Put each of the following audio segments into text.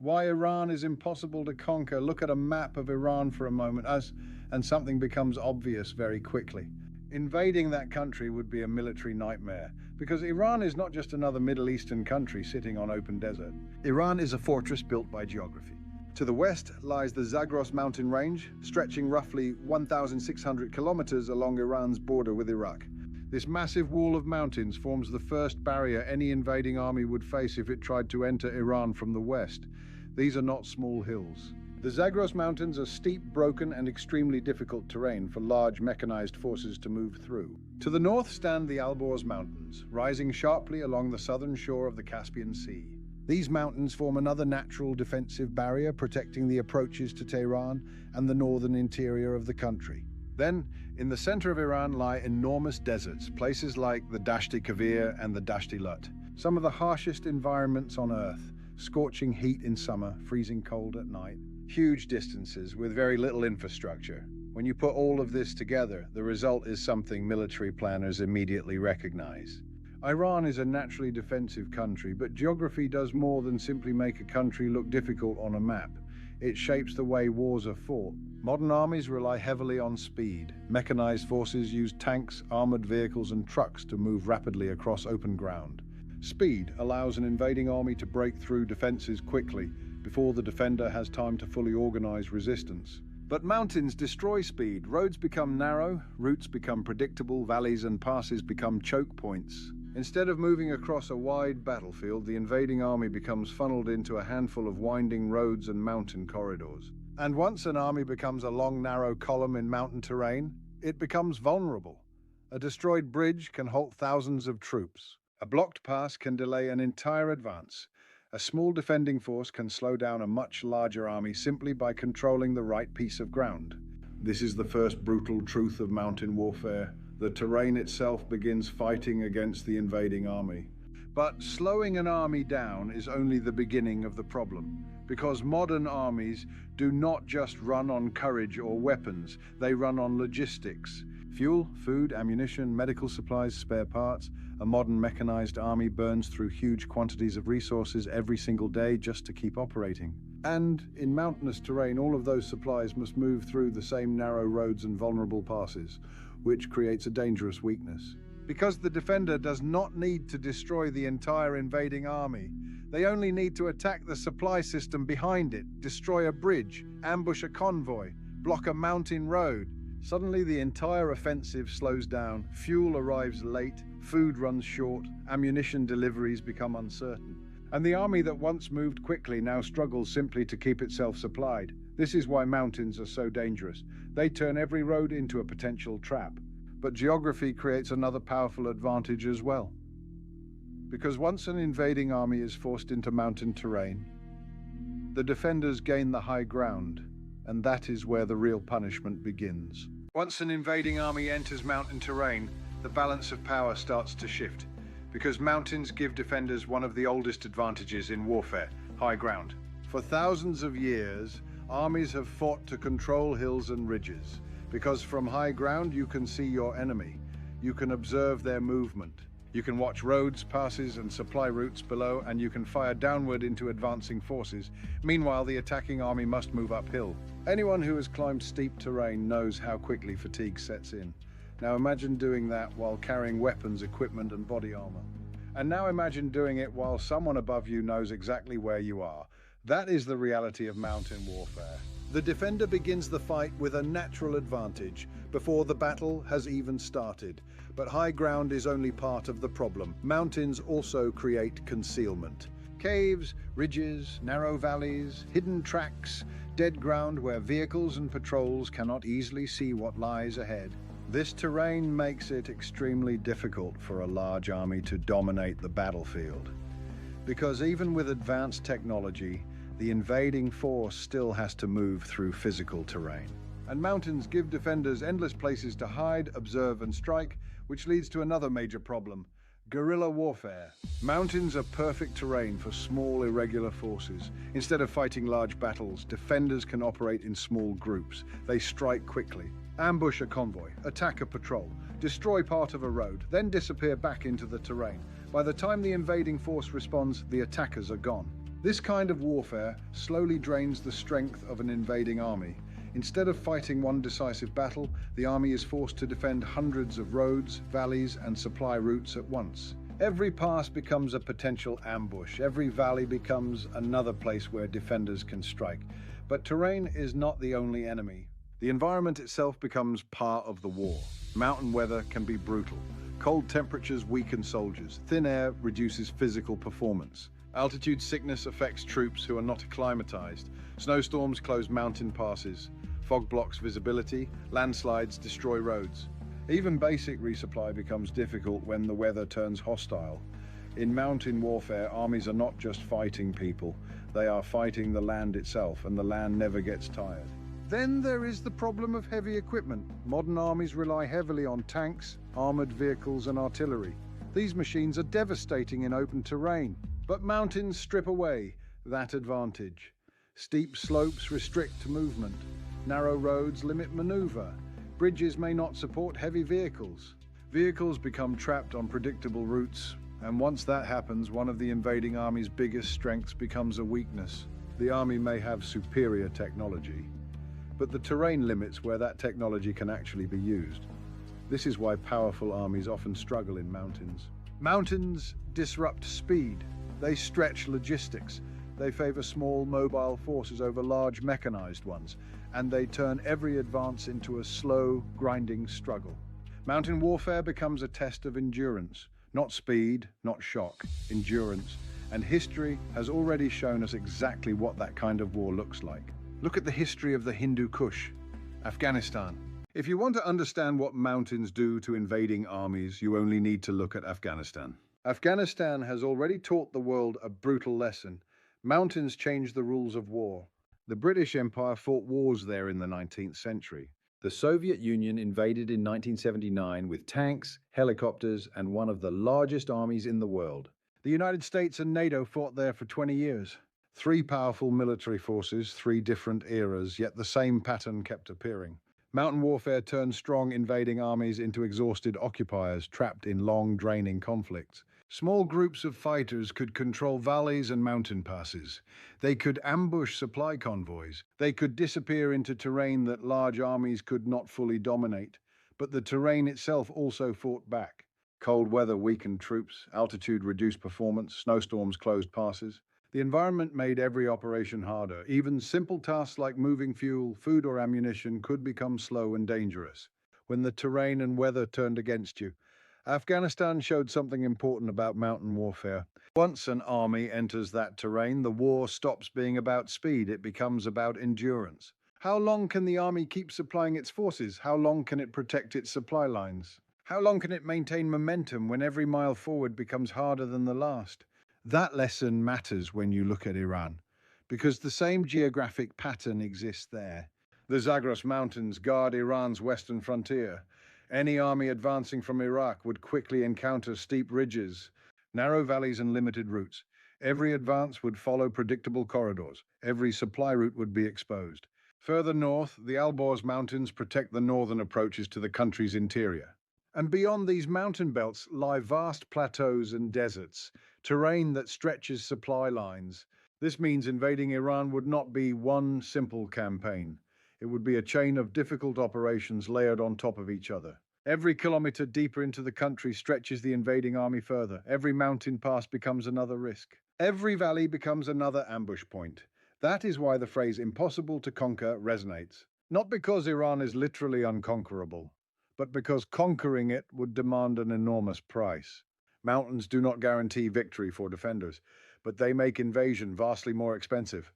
Why Iran is impossible to conquer. Look at a map of Iran for a moment, and something becomes obvious very quickly. Invading that country would be a military nightmare, because Iran is not just another Middle Eastern country sitting on open desert. Iran is a fortress built by geography. To the west lies the Zagros Mountain range, stretching roughly 1,600 kilometers along Iran's border with Iraq. This massive wall of mountains forms the first barrier any invading army would face if it tried to enter Iran from the west. These are not small hills. The Zagros Mountains are steep, broken, and extremely difficult terrain for large mechanized forces to move through. To the north stand the Alborz Mountains, rising sharply along the southern shore of the Caspian Sea. These mountains form another natural defensive barrier protecting the approaches to Tehran and the northern interior of the country. Then, in the center of Iran lie enormous deserts, places like the Dashti Kavir and the Dashti Lut, some of the harshest environments on Earth, scorching heat in summer, freezing cold at night. Huge distances with very little infrastructure. When you put all of this together, the result is something military planners immediately recognize. Iran is a naturally defensive country, but geography does more than simply make a country look difficult on a map. It shapes the way wars are fought. Modern armies rely heavily on speed. Mechanized forces use tanks, armored vehicles, and trucks to move rapidly across open ground. Speed allows an invading army to break through defenses quickly, before the defender has time to fully organize resistance. But mountains destroy speed. Roads become narrow, routes become predictable, valleys and passes become choke points. Instead of moving across a wide battlefield, the invading army becomes funneled into a handful of winding roads and mountain corridors. And once an army becomes a long, narrow column in mountain terrain, it becomes vulnerable. A destroyed bridge can halt thousands of troops. A blocked pass can delay an entire advance. A small defending force can slow down a much larger army simply by controlling the right piece of ground. This is the first brutal truth of mountain warfare. The terrain itself begins fighting against the invading army. But slowing an army down is only the beginning of the problem, because modern armies do not just run on courage or weapons, they run on logistics. Fuel, food, ammunition, medical supplies, spare parts. A modern mechanized army burns through huge quantities of resources every single day just to keep operating. And in mountainous terrain, all of those supplies must move through the same narrow roads and vulnerable passes, which creates a dangerous weakness. Because the defender does not need to destroy the entire invading army. They only need to attack the supply system behind it, destroy a bridge, ambush a convoy, block a mountain road. Suddenly the entire offensive slows down, fuel arrives late, food runs short, ammunition deliveries become uncertain. And the army that once moved quickly now struggles simply to keep itself supplied. This is why mountains are so dangerous. They turn every road into a potential trap. But geography creates another powerful advantage as well. Because once an invading army is forced into mountain terrain, the defenders gain the high ground, and that is where the real punishment begins. Once an invading army enters mountain terrain, the balance of power starts to shift, because mountains give defenders one of the oldest advantages in warfare: high ground. For thousands of years, armies have fought to control hills and ridges, because from high ground you can see your enemy, you can observe their movement. You can watch roads, passes, and supply routes below, and you can fire downward into advancing forces. Meanwhile, the attacking army must move uphill. Anyone who has climbed steep terrain knows how quickly fatigue sets in. Now imagine doing that while carrying weapons, equipment, and body armor. And now imagine doing it while someone above you knows exactly where you are. That is the reality of mountain warfare. The defender begins the fight with a natural advantage before the battle has even started. But high ground is only part of the problem. Mountains also create concealment. Caves, ridges, narrow valleys, hidden tracks, dead ground where vehicles and patrols cannot easily see what lies ahead. This terrain makes it extremely difficult for a large army to dominate the battlefield. Because even with advanced technology, the invading force still has to move through physical terrain. And mountains give defenders endless places to hide, observe, and strike, which leads to another major problem: guerrilla warfare. Mountains are perfect terrain for small, irregular forces. Instead of fighting large battles, defenders can operate in small groups. They strike quickly, ambush a convoy, attack a patrol, destroy part of a road, then disappear back into the terrain. By the time the invading force responds, the attackers are gone. This kind of warfare slowly drains the strength of an invading army. Instead of fighting one decisive battle, the army is forced to defend hundreds of roads, valleys, and supply routes at once. Every pass becomes a potential ambush. Every valley becomes another place where defenders can strike. But terrain is not the only enemy. The environment itself becomes part of the war. Mountain weather can be brutal. Cold temperatures weaken soldiers. Thin air reduces physical performance. Altitude sickness affects troops who are not acclimatized. Snowstorms close mountain passes. Fog blocks visibility. Landslides destroy roads. Even basic resupply becomes difficult when the weather turns hostile. In mountain warfare, armies are not just fighting people. They are fighting the land itself, and the land never gets tired. Then there is the problem of heavy equipment. Modern armies rely heavily on tanks, armored vehicles, and artillery. These machines are devastating in open terrain, but mountains strip away that advantage. Steep slopes restrict movement. Narrow roads limit maneuver. Bridges may not support heavy vehicles. Vehicles become trapped on predictable routes, and once that happens, one of the invading army's biggest strengths becomes a weakness. The army may have superior technology, but the terrain limits where that technology can actually be used. This is why powerful armies often struggle in mountains. Mountains disrupt speed. They stretch logistics. They favor small, mobile forces over large, mechanized ones, and they turn every advance into a slow, grinding struggle. Mountain warfare becomes a test of endurance, not speed, not shock, endurance, and history has already shown us exactly what that kind of war looks like. Look at the history of the Hindu Kush, Afghanistan. If you want to understand what mountains do to invading armies, you only need to look at Afghanistan. Afghanistan has already taught the world a brutal lesson. Mountains change the rules of war. The British Empire fought wars there in the 19th century. The Soviet Union invaded in 1979 with tanks, helicopters, and one of the largest armies in the world. The United States and NATO fought there for 20 years. Three powerful military forces, three different eras, yet the same pattern kept appearing. Mountain warfare turned strong invading armies into exhausted occupiers trapped in long, draining conflicts. Small groups of fighters could control valleys and mountain passes. They could ambush supply convoys. They could disappear into terrain that large armies could not fully dominate. But the terrain itself also fought back. Cold weather weakened troops, altitude reduced performance, snowstorms closed passes. The environment made every operation harder. Even simple tasks like moving fuel, food, or ammunition could become slow and dangerous. When the terrain and weather turned against you, Afghanistan showed something important about mountain warfare. Once an army enters that terrain, the war stops being about speed. It becomes about endurance. How long can the army keep supplying its forces? How long can it protect its supply lines? How long can it maintain momentum when every mile forward becomes harder than the last? That lesson matters when you look at Iran, because the same geographic pattern exists there. The Zagros Mountains guard Iran's western frontier. Any army advancing from Iraq would quickly encounter steep ridges, narrow valleys, and limited routes. Every advance would follow predictable corridors. Every supply route would be exposed. Further north, the Alborz Mountains protect the northern approaches to the country's interior. And beyond these mountain belts lie vast plateaus and deserts, terrain that stretches supply lines. This means invading Iran would not be one simple campaign. It would be a chain of difficult operations layered on top of each other. Every kilometer deeper into the country stretches the invading army further. Every mountain pass becomes another risk. Every valley becomes another ambush point. That is why the phrase impossible to conquer resonates. Not because Iran is literally unconquerable, but because conquering it would demand an enormous price. Mountains do not guarantee victory for defenders, but they make invasion vastly more expensive.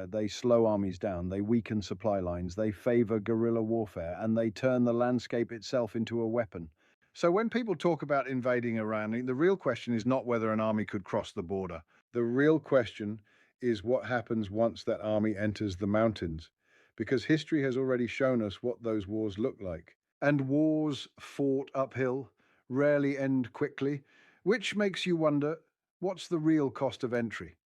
They slow armies down, they weaken supply lines, they favor guerrilla warfare, and they turn the landscape itself into a weapon. So when people talk about invading Iran, the real question is not whether an army could cross the border. The real question is what happens once that army enters the mountains, because history has already shown us what those wars look like. And wars fought uphill rarely end quickly, which makes you wonder, what's the real cost of entry?